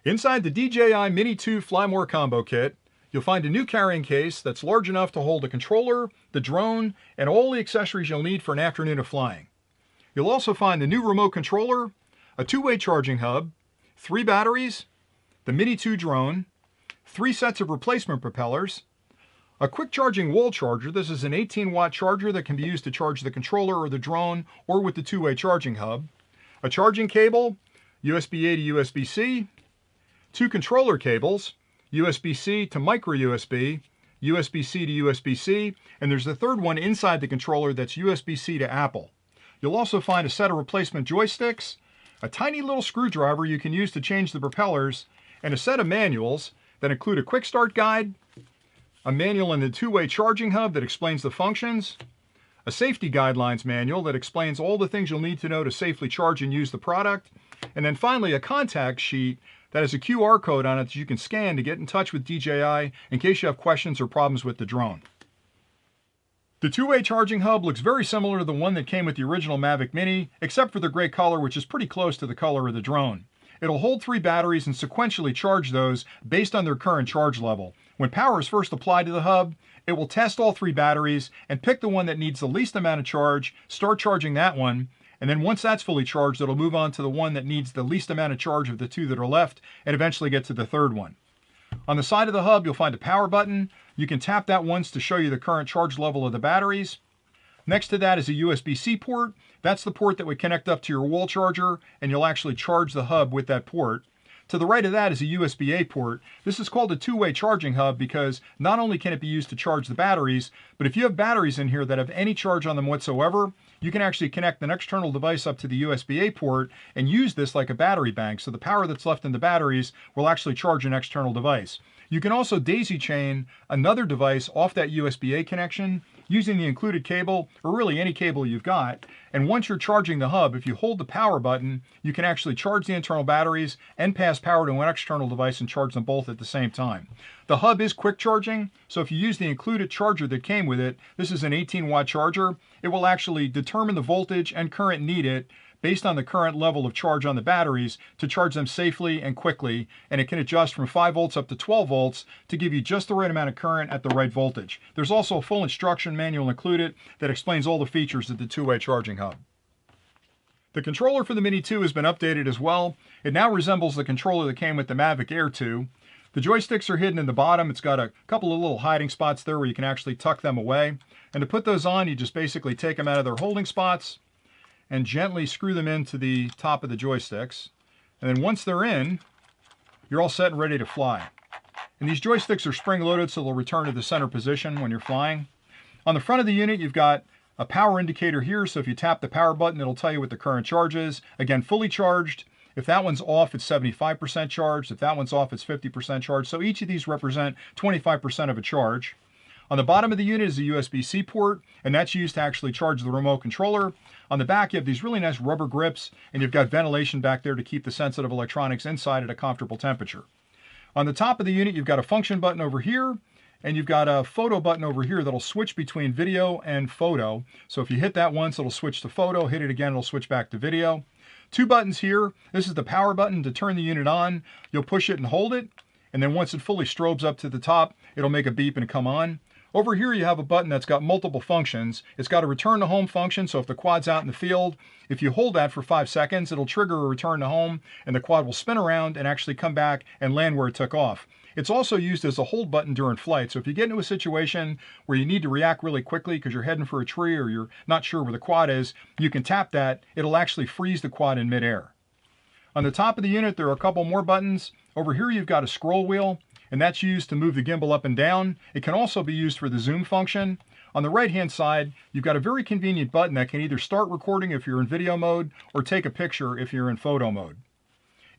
Inside the DJI Mini 2 Fly More Combo Kit, you'll find a new carrying case that's large enough to hold the controller, the drone, and all the accessories you'll need for an afternoon of flying. You'll also find the new remote controller, a two-way charging hub, 3 batteries, the Mini 2 drone, 3 sets of replacement propellers, a quick charging wall charger. This is an 18-watt charger that can be used to charge the controller or the drone or with the two-way charging hub, a charging cable, USB-A to USB-C, 2 controller cables, USB-C to micro USB, USB-C to USB-C, and there's a third one inside the controller that's USB-C to Apple. You'll also find a set of replacement joysticks, a tiny little screwdriver you can use to change the propellers, and a set of manuals that include a quick start guide, a manual in the two-way charging hub that explains the functions, a safety guidelines manual that explains all the things you'll need to know to safely charge and use the product, and then finally a contact sheet that has a QR code on it that you can scan to get in touch with DJI in case you have questions or problems with the drone. The two-way charging hub looks very similar to the one that came with the original Mavic Mini, except for the gray color, which is pretty close to the color of the drone. It'll hold 3 batteries and sequentially charge those based on their current charge level. When power is first applied to the hub, it will test all 3 batteries and pick the one that needs the least amount of charge, start charging that one, and then once that's fully charged, it'll move on to the one that needs the least amount of charge of the 2 that are left, and eventually get to the third one. On the side of the hub, you'll find a power button. You can tap that once to show you the current charge level of the batteries. Next to that is a USB-C port. That's the port that would connect up to your wall charger, and you'll actually charge the hub with that port. To the right of that is a USB-A port. This is called a two-way charging hub because not only can it be used to charge the batteries, but if you have batteries in here that have any charge on them whatsoever, you can actually connect an external device up to the USB-A port and use this like a battery bank. So the power that's left in the batteries will actually charge an external device. You can also daisy chain another device off that USB-A connection using the included cable, or really any cable you've got. And once you're charging the hub, if you hold the power button, you can actually charge the internal batteries and pass power to an external device and charge them both at the same time. The hub is quick charging, so if you use the included charger that came with it, this is an 18-watt charger, it will actually determine the voltage and current needed based on the current level of charge on the batteries to charge them safely and quickly, and it can adjust from 5 volts up to 12 volts to give you just the right amount of current at the right voltage. There's also a full instruction manual included that explains all the features of the two-way charging hub. The controller for the Mini 2 has been updated as well. It now resembles the controller that came with the Mavic Air 2. The joysticks are hidden in the bottom. It's got a couple of little hiding spots there where you can actually tuck them away. And to put those on, you just basically take them out of their holding spots and gently screw them into the top of the joysticks. And then once they're in, you're all set and ready to fly. And these joysticks are spring-loaded, so they'll return to the center position when you're flying. On the front of the unit, you've got a power indicator here, so if you tap the power button, it'll tell you what the current charge is. Again, fully charged. If that one's off, it's 75% charged. If that one's off, it's 50% charged. So each of these represent 25% of a charge. On the bottom of the unit is a USB-C port, and that's used to actually charge the remote controller. On the back, you have these really nice rubber grips, and you've got ventilation back there to keep the sensitive electronics inside at a comfortable temperature. On the top of the unit, you've got a function button over here, and you've got a photo button over here that'll switch between video and photo. So if you hit that once, it'll switch to photo. Hit it again, it'll switch back to video. 2 buttons here. This is the power button to turn the unit on. You'll push it and hold it, and then once it fully strobes up to the top, it'll make a beep and come on. Over here you have a button that's got multiple functions. It's got a return to home function, so if the quad's out in the field, if you hold that for 5 seconds, it'll trigger a return to home, and the quad will spin around and actually come back and land where it took off. It's also used as a hold button during flight, so if you get into a situation where you need to react really quickly because you're heading for a tree or you're not sure where the quad is, you can tap that. It'll actually freeze the quad in midair. On the top of the unit, there are a couple more buttons. Over here you've got a scroll wheel, and that's used to move the gimbal up and down. It can also be used for the zoom function. On the right-hand side, you've got a very convenient button that can either start recording if you're in video mode or take a picture if you're in photo mode.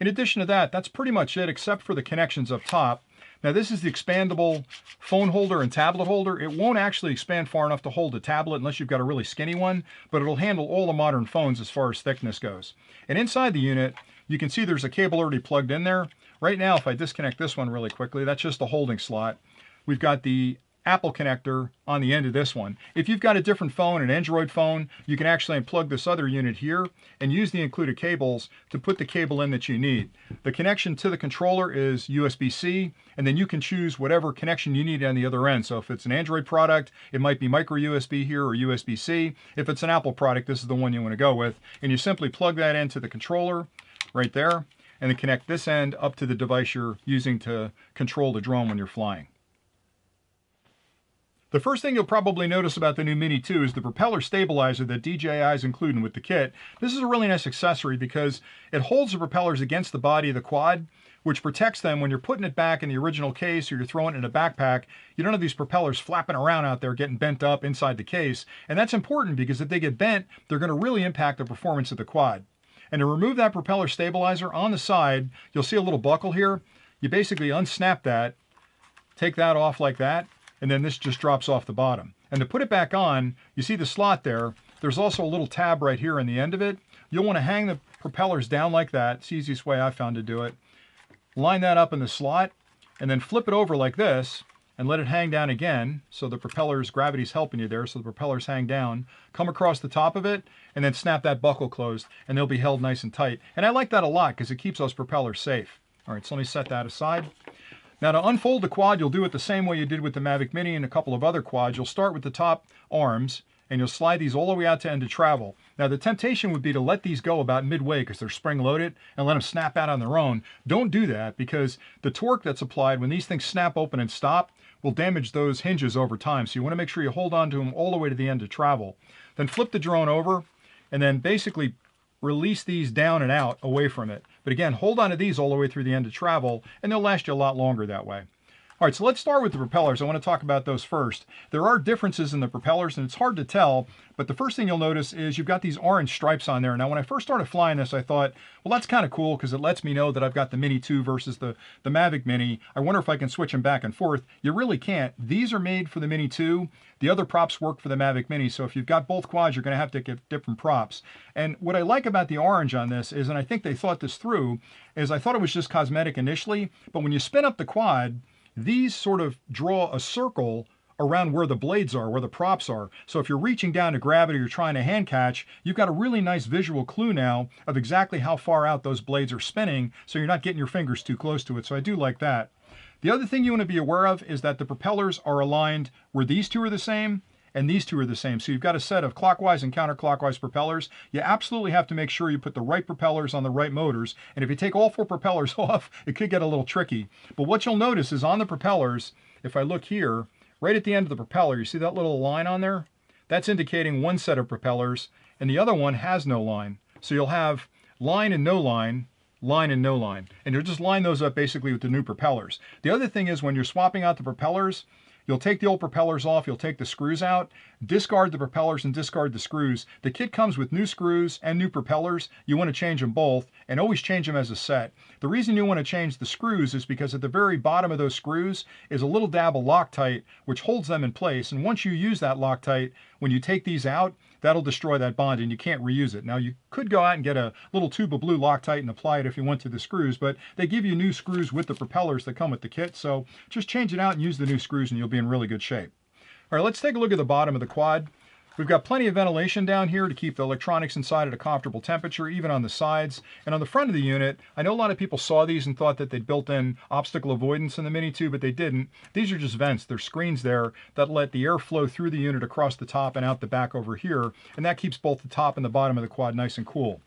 In addition to that, that's pretty much it except for the connections up top. Now this is the expandable phone holder and tablet holder. It won't actually expand far enough to hold a tablet unless you've got a really skinny one, but it'll handle all the modern phones as far as thickness goes. And inside the unit, you can see there's a cable already plugged in there. Right now, if I disconnect this one really quickly, that's just a holding slot. We've got the Apple connector on the end of this one. If you've got a different phone, an Android phone, you can actually unplug this other unit here and use the included cables to put the cable in that you need. The connection to the controller is USB-C, and then you can choose whatever connection you need on the other end. So if it's an Android product, it might be micro USB here or USB-C. If it's an Apple product, this is the one you want to go with. And you simply plug that into the controller right there, and then connect this end up to the device you're using to control the drone when you're flying. The first thing you'll probably notice about the new Mini 2 is the propeller stabilizer that DJI is including with the kit. This is a really nice accessory because it holds the propellers against the body of the quad, which protects them when you're putting it back in the original case or you're throwing it in a backpack. You don't have these propellers flapping around out there getting bent up inside the case. And that's important because if they get bent, they're going to really impact the performance of the quad. And to remove that propeller stabilizer on the side, you'll see a little buckle here. You basically unsnap that, take that off like that, and then this just drops off the bottom. And to put it back on, you see the slot there. There's also a little tab right here on the end of it. You'll want to hang the propellers down like that. It's the easiest way I've found to do it. Line that up in the slot, and then flip it over like this, and let it hang down again. So the propellers, gravity's helping you there, so the propellers hang down. Come across the top of it, and then snap that buckle closed, and they'll be held nice and tight. And I like that a lot because it keeps those propellers safe. All right, so let me set that aside. Now to unfold the quad, you'll do it the same way you did with the Mavic Mini and a couple of other quads. You'll start with the top arms, and you'll slide these all the way out to end of travel. Now the temptation would be to let these go about midway because they're spring-loaded and let them snap out on their own. Don't do that because the torque that's applied when these things snap open and stop will damage those hinges over time. So you want to make sure you hold on to them all the way to the end of travel. Then flip the drone over and then basically release these down and out away from it. But again, hold on to these all the way through the end of travel, and they'll last you a lot longer that way. All right, so let's start with the propellers. I want to talk about those first. There are differences in the propellers, and it's hard to tell, but the first thing you'll notice is you've got these orange stripes on there. Now, when I first started flying this, I thought, well, that's kind of cool because it lets me know that I've got the Mini 2 versus the Mavic Mini. I wonder if I can switch them back and forth. You really can't. These are made for the Mini 2. The other props work for the Mavic Mini, so if you've got both quads, you're going to have to get different props. And what I like about the orange on this is, and I think they thought this through, is I thought it was just cosmetic initially, but when you spin up the quad, these sort of draw a circle around where the blades are, where the props are. So if you're reaching down to grab it or you're trying to hand catch, you've got a really nice visual clue now of exactly how far out those blades are spinning, so you're not getting your fingers too close to it. So I do like that. The other thing you want to be aware of is that the propellers are aligned where these two are the same and these two are the same. So you've got a set of clockwise and counterclockwise propellers. You absolutely have to make sure you put the right propellers on the right motors. And if you take all four propellers off, it could get a little tricky. But what you'll notice is on the propellers, if I look here, right at the end of the propeller, you see that little line on there? That's indicating one set of propellers, and the other one has no line. So you'll have line and no line, line and no line. And you'll just line those up basically with the new propellers. The other thing is when you're swapping out the propellers, you'll take the old propellers off, you'll take the screws out, discard the propellers and discard the screws. The kit comes with new screws and new propellers. You want to change them both and always change them as a set. The reason you want to change the screws is because at the very bottom of those screws is a little dab of Loctite which holds them in place. And once you use that Loctite, when you take these out, that'll destroy that bond and you can't reuse it. Now you could go out and get a little tube of blue Loctite and apply it if you want to the screws, but they give you new screws with the propellers that come with the kit, so just change it out and use the new screws and you'll be in really good shape. All right, let's take a look at the bottom of the quad. We've got plenty of ventilation down here to keep the electronics inside at a comfortable temperature, even on the sides. And on the front of the unit, I know a lot of people saw these and thought that they'd built in obstacle avoidance in the Mini 2, but they didn't. These are just vents. They're screens there that let the air flow through the unit across the top and out the back over here, and that keeps both the top and the bottom of the quad nice and cool.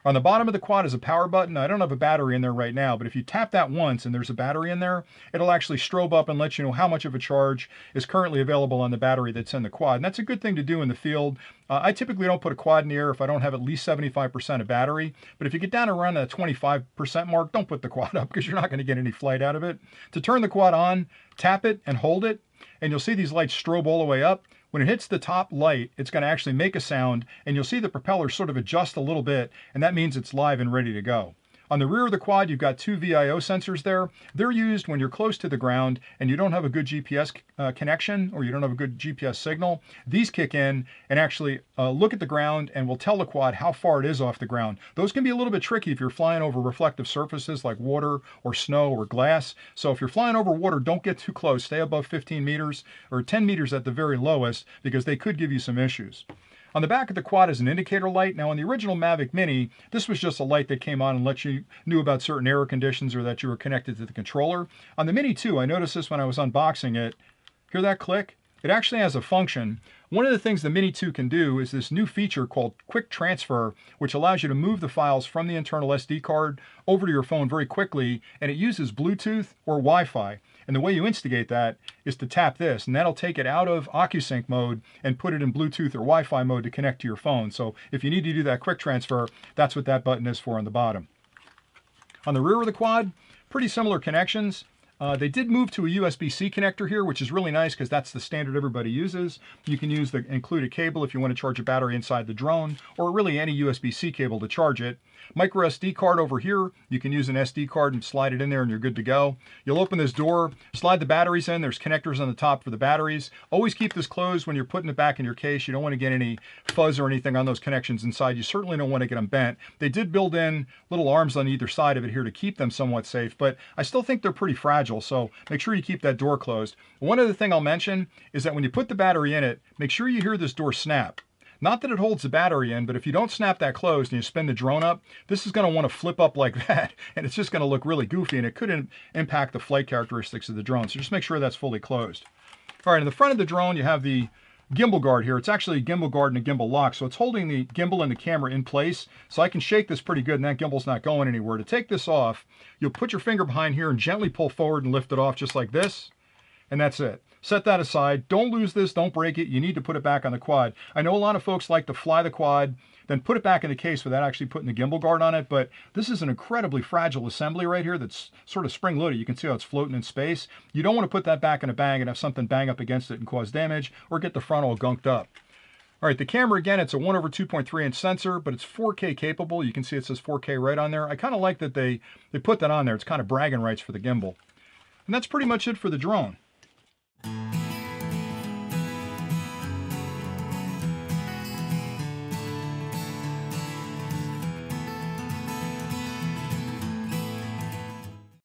On the bottom of the quad is a power button. I don't have a battery in there right now, but if you tap that once and there's a battery in there, it'll actually strobe up and let you know how much of a charge is currently available on the battery that's in the quad. And that's a good thing to do in the field. I typically don't put a quad in the air if I don't have at least 75% of battery, but if you get down around that 25% mark, don't put the quad up because you're not going to get any flight out of it. To turn the quad on, tap it and hold it, and you'll see these lights strobe all the way up. When it hits the top light, it's going to actually make a sound, and you'll see the propeller sort of adjust a little bit, and that means it's live and ready to go. On the rear of the quad, you've got two VIO sensors there. They're used when you're close to the ground and you don't have a good GPS connection, or you don't have a good GPS signal. These kick in and actually look at the ground and will tell the quad how far it is off the ground. Those can be a little bit tricky if you're flying over reflective surfaces like water or snow or glass. So if you're flying over water, don't get too close. Stay above 15 meters or 10 meters at the very lowest, because they could give you some issues. On the back of the quad is an indicator light. Now, on the original Mavic Mini, this was just a light that came on and let you knew about certain error conditions or that you were connected to the controller. On the Mini 2, I noticed this when I was unboxing it. Hear that click? It actually has a function. One of the things the Mini 2 can do is this new feature called Quick Transfer, which allows you to move the files from the internal SD card over to your phone very quickly, and it uses Bluetooth or Wi-Fi. And the way you instigate that is to tap this, and that'll take it out of OcuSync mode and put it in Bluetooth or Wi-Fi mode to connect to your phone. So if you need to do that quick transfer, that's what that button is for on the bottom. On the rear of the quad, pretty similar connections. They did move to a USB-C connector here, which is really nice because that's the standard everybody uses. You can use the included cable if you want to charge a battery inside the drone, or really any USB-C cable to charge it. Micro SD card over here. You can use an SD card and slide it in there and you're good to go. You'll open this door, slide the batteries in. There's connectors on the top for the batteries. Always keep this closed when you're putting it back in your case. You don't want to get any fuzz or anything on those connections inside. You certainly don't want to get them bent. They did build in little arms on either side of it here to keep them somewhat safe, but I still think they're pretty fragile, so make sure you keep that door closed. One other thing I'll mention is that when you put the battery in it, make sure you hear this door snap. Not that it holds the battery in, but if you don't snap that closed and you spin the drone up, this is going to want to flip up like that, and it's just going to look really goofy, and it could impact the flight characteristics of the drone. So just make sure that's fully closed. All right, in the front of the drone, you have the gimbal guard here. It's actually a gimbal guard and a gimbal lock, so it's holding the gimbal and the camera in place. So I can shake this pretty good, and that gimbal's not going anywhere. To take this off, you'll put your finger behind here and gently pull forward and lift it off just like this, and that's it. Set that aside. Don't lose this. Don't break it. You need to put it back on the quad. I know a lot of folks like to fly the quad, then put it back in the case without actually putting the gimbal guard on it, but this is an incredibly fragile assembly right here that's sort of spring-loaded. You can see how it's floating in space. You don't want to put that back in a bag and have something bang up against it and cause damage, or get the front all gunked up. All right, the camera, again, it's a 1/2.3 inch sensor, but it's 4K capable. You can see it says 4K right on there. I kind of like that they put that on there. It's kind of bragging rights for the gimbal. And that's pretty much it for the drone.